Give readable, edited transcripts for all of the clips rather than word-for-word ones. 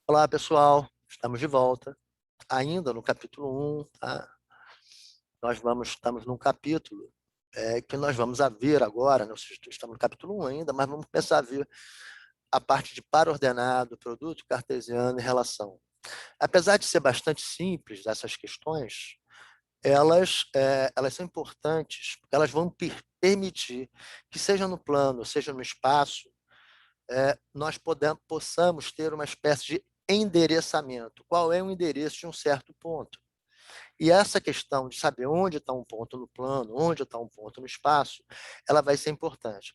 Olá, pessoal. Estamos de volta, ainda no capítulo 1, tá? Estamos num capítulo que nós vamos a ver agora, não sei se estamos no capítulo 1 ainda, mas vamos começar a ver a parte de par ordenado, produto cartesiano e relação. Apesar de ser bastante simples essas questões, elas são importantes, porque elas vão permitir que, seja no plano, seja no espaço, nós possamos ter uma espécie de endereçamento. Qual é o endereço de um certo ponto? E essa questão de saber onde está um ponto no plano, onde está um ponto no espaço, ela vai ser importante.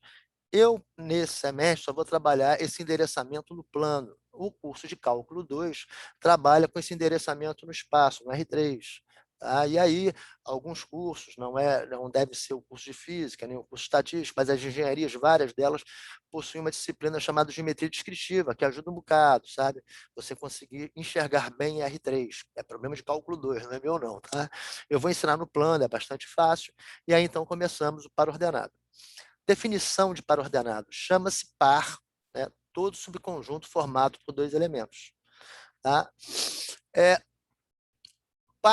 Eu, nesse semestre, só vou trabalhar esse endereçamento no plano. O curso de Cálculo 2 trabalha com esse endereçamento no espaço, no R3. Tá? E aí, alguns cursos, não deve ser o curso de Física, nem o curso de Estatística, mas as engenharias, várias delas, possuem uma disciplina chamada Geometria Descritiva, que ajuda um bocado, sabe? Você conseguir enxergar bem em R3. É problema de Cálculo 2, não é meu não, tá? Eu vou ensinar no plano, é bastante fácil. E aí, então, começamos o par ordenado. Definição de par ordenado. Chama-se par, né, todo subconjunto formado por dois elementos. Tá?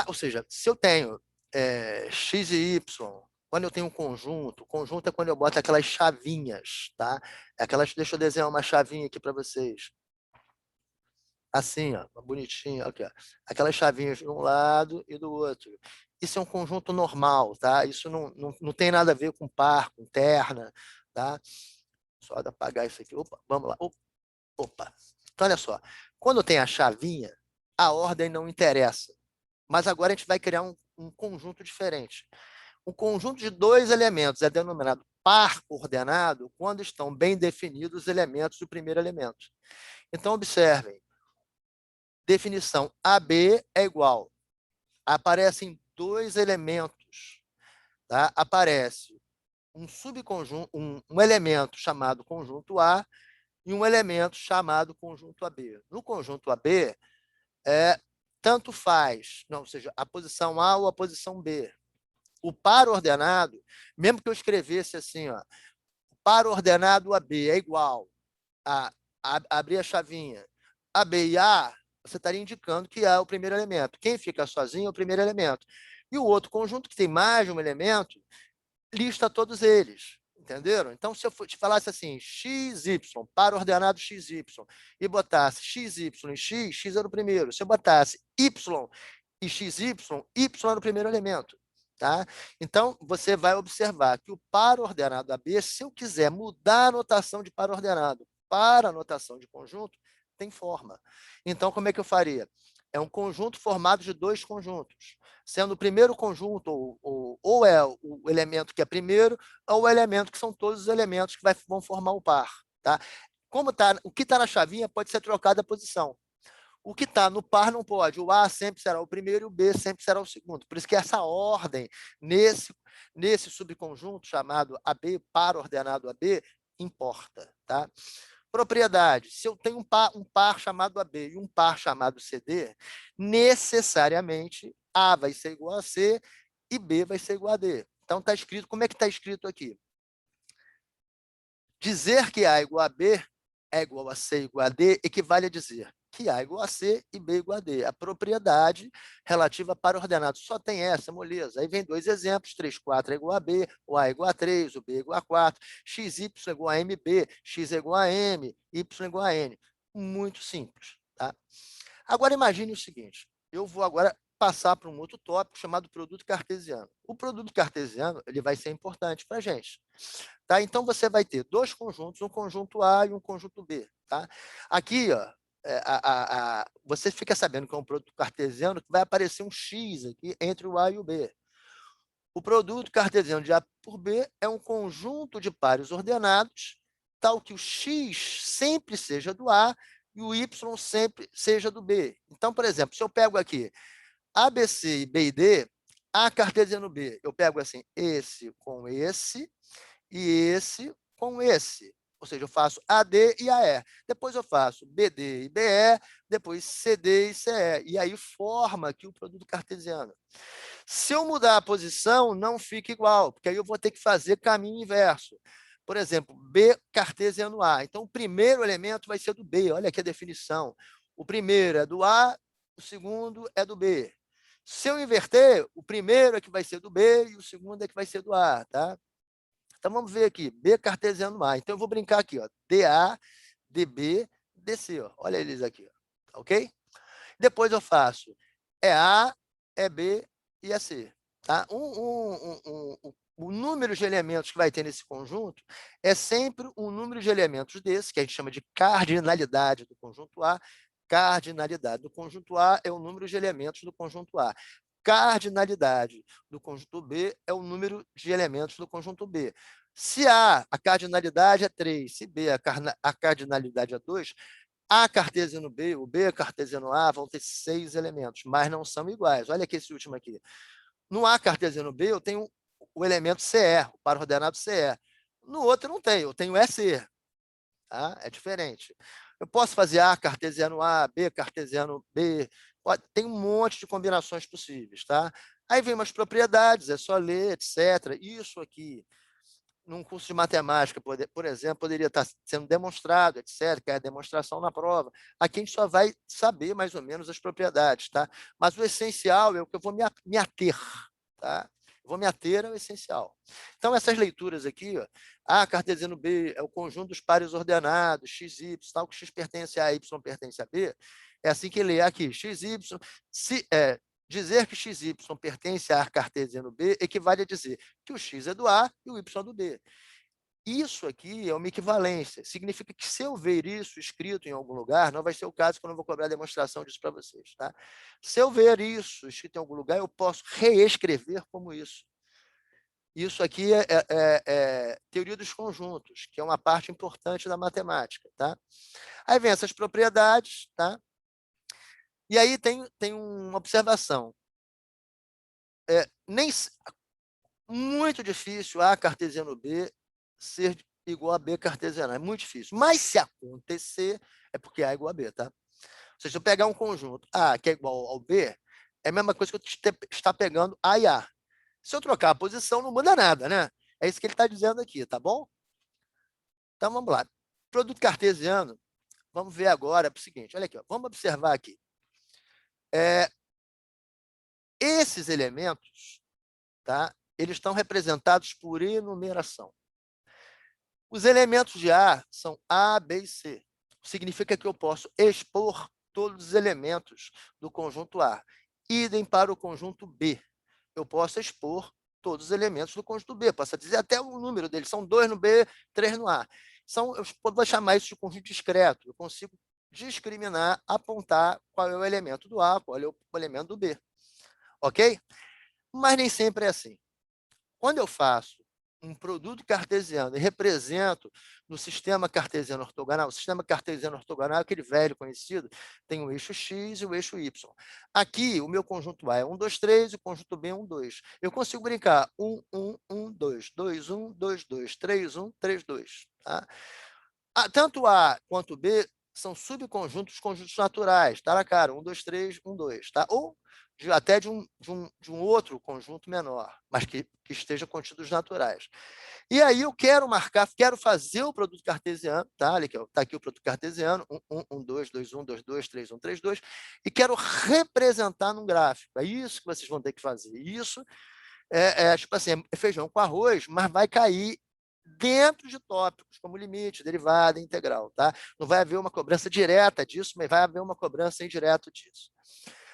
Ou seja, se eu tenho x e y, quando eu tenho um conjunto, conjunto é quando eu boto aquelas chavinhas. Tá? Deixa eu desenhar uma chavinha aqui para vocês. Assim, ó, bonitinho, aqui, ó. Aquelas chavinhas de um lado e do outro. Isso é um conjunto normal, tá? Isso não tem nada a ver com par, com terna, tá? Só apagar isso aqui. Opa, vamos lá. Opa. Então, olha só. Quando tem a chavinha, a ordem não interessa. Mas agora a gente vai criar um conjunto diferente. Um conjunto de dois elementos é denominado par ordenado quando estão bem definidos os elementos do primeiro elemento. Então, observem. Definição AB é igual. Aparecem dois elementos. Tá? Aparece um subconjunto, um elemento chamado conjunto A e um elemento chamado conjunto AB. No conjunto AB, tanto faz, não, ou seja, a posição A ou a posição B. O par ordenado, mesmo que eu escrevesse assim, ó, o par ordenado AB é igual abrir a chavinha, AB e A, você estaria indicando que A é o primeiro elemento. Quem fica sozinho é o primeiro elemento. E o outro conjunto, que tem mais de um elemento, lista todos eles. Entenderam? Então, se eu te falasse assim, XY, par ordenado XY, e botasse XY e X, X era o primeiro. Se eu botasse Y e XY, Y era o primeiro elemento. Tá? Então, você vai observar que o par ordenado AB, se eu quiser mudar a notação de par ordenado para a notação de conjunto, tem forma. Então, como é que eu faria? É um conjunto formado de dois conjuntos, sendo o primeiro conjunto ou é o elemento que é primeiro, ou o elemento que são todos os elementos que vão formar o par. Tá? O que está na chavinha pode ser trocado a posição. O que está no par não pode. O A sempre será o primeiro e o B sempre será o segundo. Por isso que essa ordem, nesse subconjunto chamado AB, par ordenado AB, importa. Tá? Propriedade. Se eu tenho um par chamado AB e um par chamado CD, necessariamente A vai ser igual a C e B vai ser igual a D. Então, está escrito, como é que está escrito aqui? Dizer que A é igual a B é igual a C igual a D equivale a dizer que A é igual a C e B igual a D. A propriedade relativa para ordenado só tem essa, moleza. Aí vem dois exemplos, 3, 4 é igual a B, o A é igual a 3, o B é igual a 4, XY é igual a MB, X é igual a M, Y é igual a N. Muito simples. Tá? Agora, imagine o seguinte, eu vou agora passar para um outro tópico chamado produto cartesiano. O produto cartesiano ele vai ser importante para a gente. Tá? Então, você vai ter dois conjuntos, um conjunto A e um conjunto B. Tá? Aqui, ó, você fica sabendo que é um produto cartesiano que vai aparecer um X aqui entre o A e o B. O produto cartesiano de A por B é um conjunto de pares ordenados, tal que o X sempre seja do A e o Y sempre seja do B. Então, por exemplo, se eu pego aqui ABC e B e D, A cartesiano B, eu pego assim, esse com esse e esse com esse. Ou seja, eu faço AD e AE. Depois eu faço BD e BE, depois CD e CE. E aí forma aqui o produto cartesiano. Se eu mudar a posição, não fica igual, porque aí eu vou ter que fazer caminho inverso. Por exemplo, B cartesiano A. Então, o primeiro elemento vai ser do B. Olha aqui a definição. o primeiro é do A, o segundo é do B. Se eu inverter, o primeiro é que vai ser do B e o segundo é que vai ser do A, tá? Então, vamos ver aqui, B cartesiano A. Então, eu vou brincar aqui, ó, DA, DB, DC, ó. Olha eles aqui, ó, ok? Depois eu faço é A, é B e é C. Tá? O número de elementos que vai ter nesse conjunto é sempre um número de elementos desse, que a gente chama de cardinalidade do conjunto A. Cardinalidade do conjunto A é o número de elementos do conjunto A. Cardinalidade do conjunto B é o número de elementos do conjunto B. Se A, a cardinalidade é 3, se B, a cardinalidade é 2, A cartesiano B, o B cartesiano A vão ter 6 elementos, mas não são iguais. Olha aqui esse último aqui. No A cartesiano B, eu tenho o elemento CE, o par ordenado CE. No outro, eu não tenho, eu tenho EC. Tá? É diferente. Eu posso fazer A cartesiano A, B cartesiano B. Tem um monte de combinações possíveis. Tá? Aí vem umas propriedades, é só ler, etc. Isso aqui, num curso de matemática, por exemplo, poderia estar sendo demonstrado, etc., que é a demonstração na prova. Aqui a gente só vai saber mais ou menos as propriedades, tá? Mas o essencial é o que eu vou me ater, tá? Eu vou me ater ao essencial. Então, essas leituras aqui, ó, A cartesiano B é o conjunto dos pares ordenados, x, y, tal, que x pertence a, y pertence a B, é assim que ele é aqui, x, y, dizer que xy pertence a cartesiano B equivale a dizer que o x é do A e o y é do B. Isso aqui é uma equivalência. Significa que se eu ver isso escrito em algum lugar, não vai ser o caso que eu não vou cobrar a demonstração disso para vocês. Tá? Se eu ver isso escrito em algum lugar, eu posso reescrever como isso. Isso aqui é teoria dos conjuntos, que é uma parte importante da matemática. Tá? Aí vem essas propriedades, tá? E aí tem uma observação. Nem muito difícil A cartesiano B ser igual a B cartesiano. É muito difícil. Mas se acontecer, é porque A é igual a B, tá? Ou seja, se eu pegar um conjunto A que é igual ao B, é a mesma coisa que eu estar pegando A e A. Se eu trocar a posição, não muda nada, né? É isso que ele está dizendo aqui, tá bom? Então, vamos lá. Produto cartesiano, vamos ver agora o seguinte. Olha aqui, ó, vamos observar aqui. Esses elementos, tá? Eles estão representados por enumeração. Os elementos de A são A, B e C. Significa que eu posso expor todos os elementos do conjunto A. Idem para o conjunto B. Eu posso expor todos os elementos do conjunto B. Posso dizer até o número deles. São 2 no B, 3 no A. Eu vou chamar isso de conjunto discreto. Eu consigo discriminar, apontar qual é o elemento do A, qual é o elemento do B. Ok? Mas nem sempre é assim. Quando eu faço um produto cartesiano e represento no sistema cartesiano ortogonal, o sistema cartesiano ortogonal é aquele velho conhecido, tem o eixo x e o eixo y. Aqui, o meu conjunto A é 1, 2, 3, e o conjunto B é 1, 2. Eu consigo brincar 1, 1, 1, 2, 2, 1, 2, 2, 3, 1, 3, 2. Tá? Tanto A quanto B são subconjuntos conjuntos naturais, tá na cara, 1, 2, 3, 1, 2, tá? Ou até de um outro conjunto menor, mas que esteja contido os naturais. E aí eu quero marcar, quero fazer o produto cartesiano, tá? Olha aqui, tá aqui o produto cartesiano, 1, 1, 1, 2, 2, 1, 2, 2, 3, 1, 3, 2, e quero representar num gráfico. É isso que vocês vão ter que fazer. Isso tipo assim, é feijão com arroz, mas vai cair dentro de tópicos, como limite, derivada, integral. Tá? Não vai haver uma cobrança direta disso, mas vai haver uma cobrança indireta disso.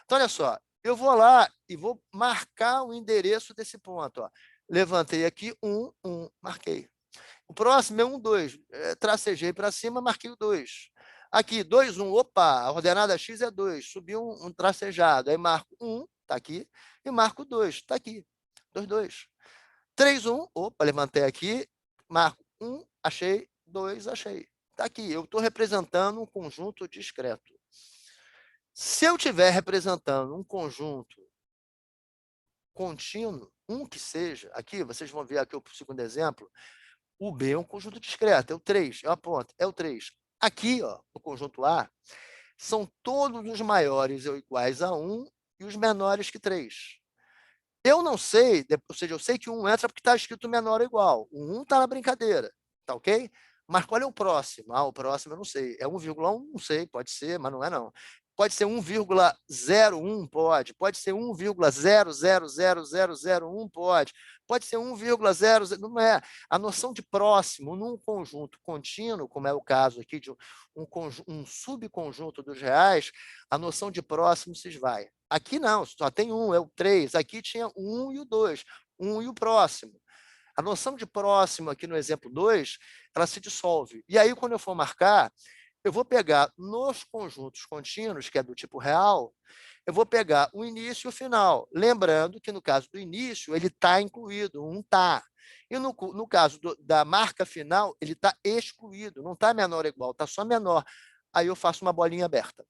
Então, olha só, eu vou lá e vou marcar o endereço desse ponto. Ó. Levantei aqui 1, 1, marquei. O próximo é 1, 2. Tracejei para cima, marquei o 2. Aqui, 2, 1. Opa, a ordenada X é 2. Subiu um tracejado. Aí marco 1, está aqui, e marco 2, está aqui. 2, 2. 3, 1. Opa, levantei aqui, marco 1, achei, 2, achei. Está aqui, eu estou representando um conjunto discreto. Se eu estiver representando um conjunto contínuo, um que seja, aqui, vocês vão ver aqui o segundo exemplo, o B é um conjunto discreto, é o 3, eu aponto, é o 3. Aqui, ó, no conjunto A, são todos os maiores ou iguais a 1 e os menores que 3. Eu não sei, ou seja, eu sei que 1 entra porque está escrito menor ou igual. O 1 está na brincadeira, tá ok? Mas qual é o próximo? O próximo eu não sei. É 1,1? Não sei, pode ser, mas não é não. Pode ser 1,01? Pode. Pode ser 1,000001? Pode. Pode ser 1,00, não é. A noção de próximo num conjunto contínuo, como é o caso aqui de um subconjunto dos reais, a noção de próximo se esvai. Aqui não, só tem um, é o 3. Aqui tinha o 1 e o 2, 1 e o próximo. A noção de próximo aqui no exemplo 2, ela se dissolve. E aí, quando eu for marcar, eu vou pegar nos conjuntos contínuos, que é do tipo real, eu vou pegar o início e o final. Lembrando que, no caso do início, ele está incluído, um está. E no caso da marca final, ele está excluído, não está menor ou igual, está só menor. Aí eu faço uma bolinha aberta.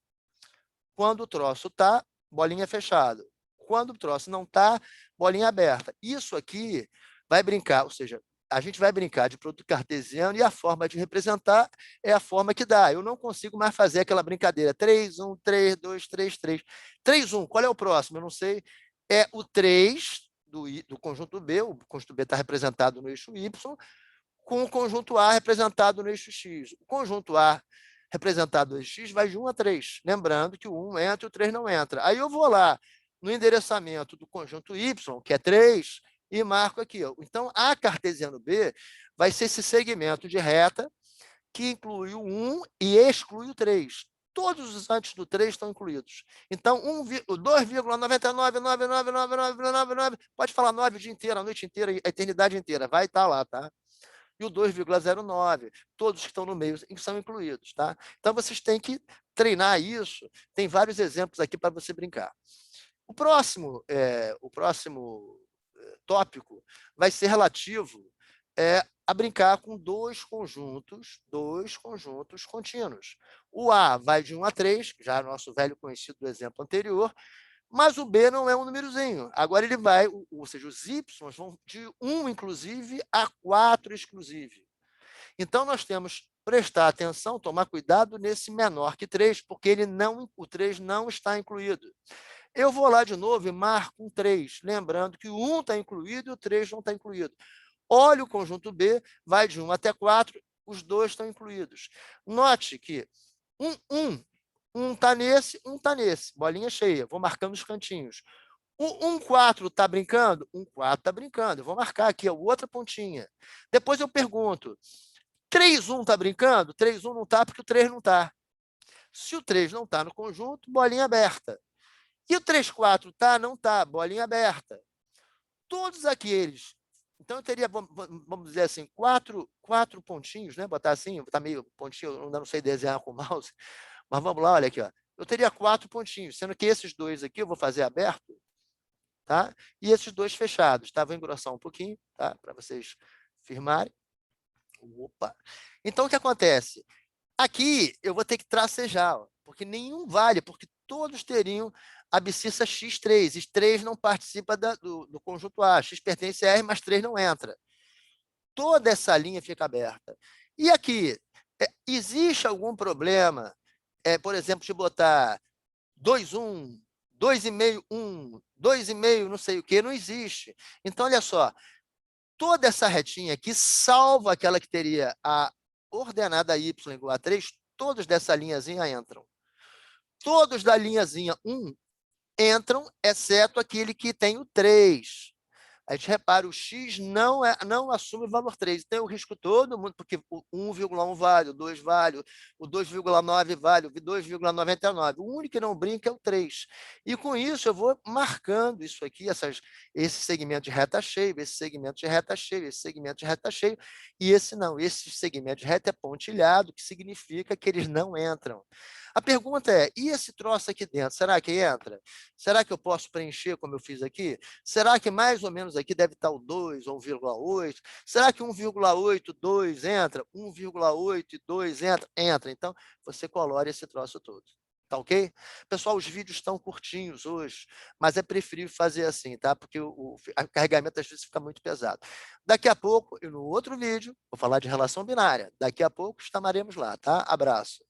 Quando o troço está, bolinha fechada. Quando o troço não está, bolinha aberta. Isso aqui vai brincar, ou seja, a gente vai brincar de produto cartesiano e a forma de representar é a forma que dá. Eu não consigo mais fazer aquela brincadeira. 3, 1, 3, 2, 3, 3. 3, 1, qual é o próximo? Eu não sei. É o 3 do conjunto B, o conjunto B está representado no eixo Y, com o conjunto A representado no eixo X. O conjunto A representado no eixo X vai de 1 a 3. Lembrando que o 1 entra e o 3 não entra. Aí eu vou lá no endereçamento do conjunto Y, que é 3, e marco aqui. Então, A cartesiano B vai ser esse segmento de reta que inclui o 1 e exclui o 3. Todos os antes do 3 estão incluídos. Então, 2,99999999, pode falar 9 o dia inteiro, a noite inteira, a eternidade inteira, vai estar lá, tá? E o 2,09, todos que estão no meio são incluídos, tá? Então, vocês têm que treinar isso. Tem vários exemplos aqui para você brincar. O próximo tópico vai ser relativo a brincar com dois conjuntos contínuos. O A vai de 1 a 3, já nosso velho conhecido do exemplo anterior, mas o B não é um númerozinho. Agora ele vai, ou seja, os Y vão de 1, inclusive, a 4, exclusive. Então, nós temos que prestar atenção, tomar cuidado nesse menor que 3, porque o 3 não está incluído. Eu vou lá de novo e marco um 3, lembrando que o 1 está incluído e o 3 não está incluído. Olha o conjunto B, vai de 1 até 4, os dois estão incluídos. Note que um está nesse, um está nesse, bolinha cheia, vou marcando os cantinhos. O 4 está brincando? 4 está brincando, eu vou marcar aqui a outra pontinha. Depois eu pergunto, 3,1 está brincando? 3,1 não está porque o 3 não está. Se o 3 não está no conjunto, bolinha aberta. E o 3,4 está? Não está, bolinha aberta. Todos aqueles. Então, eu teria, vamos dizer assim, quatro pontinhos, né? Botar assim, está meio pontinho, eu ainda não sei desenhar com o mouse, mas vamos lá, olha aqui. Ó. Eu teria 4 pontinhos, sendo que esses dois aqui eu vou fazer aberto, tá? E esses dois fechados, tá? Vou engrossar um pouquinho, tá? Para vocês firmarem. Opa! Então, o que acontece? Aqui eu vou ter que tracejar, ó, porque nenhum vale, porque todos teriam abscissa x3. E 3 não participa do conjunto A. X pertence a R, mas 3 não entra. Toda essa linha fica aberta. E aqui, existe algum problema, por exemplo, de botar 2,1, 2,5, 1, 2,5, não sei o quê? Não existe. Então, olha só, toda essa retinha aqui, salvo aquela que teria a ordenada y igual a 3, todos dessa linhazinha entram. Todos da linhazinha 1 entram, exceto aquele que tem o 3. A gente repara, o x não assume o valor 3. Tem o risco todo mundo, porque o 1,1 vale, o 2 vale, o 2,9 vale, o 2,99. O único que não brinca é o 3. E com isso, eu vou marcando isso aqui, esse segmento de reta cheio, esse segmento de reta cheio, esse segmento de reta cheio, e esse não. Esse segmento de reta é pontilhado, que significa que eles não entram. A pergunta é, e esse troço aqui dentro, será que entra? Será que eu posso preencher como eu fiz aqui? Será que mais ou menos aqui deve estar o 2 ou 1,8? Será que 1,8, 2 entra? 1,8 e 2 entra? Entra. Então, você colore esse troço todo. Tá ok? Pessoal, os vídeos estão curtinhos hoje, mas é preferível fazer assim, tá? Porque o carregamento às vezes fica muito pesado. Daqui a pouco, e no outro vídeo, vou falar de relação binária. Daqui a pouco estaremos lá, tá? Abraço.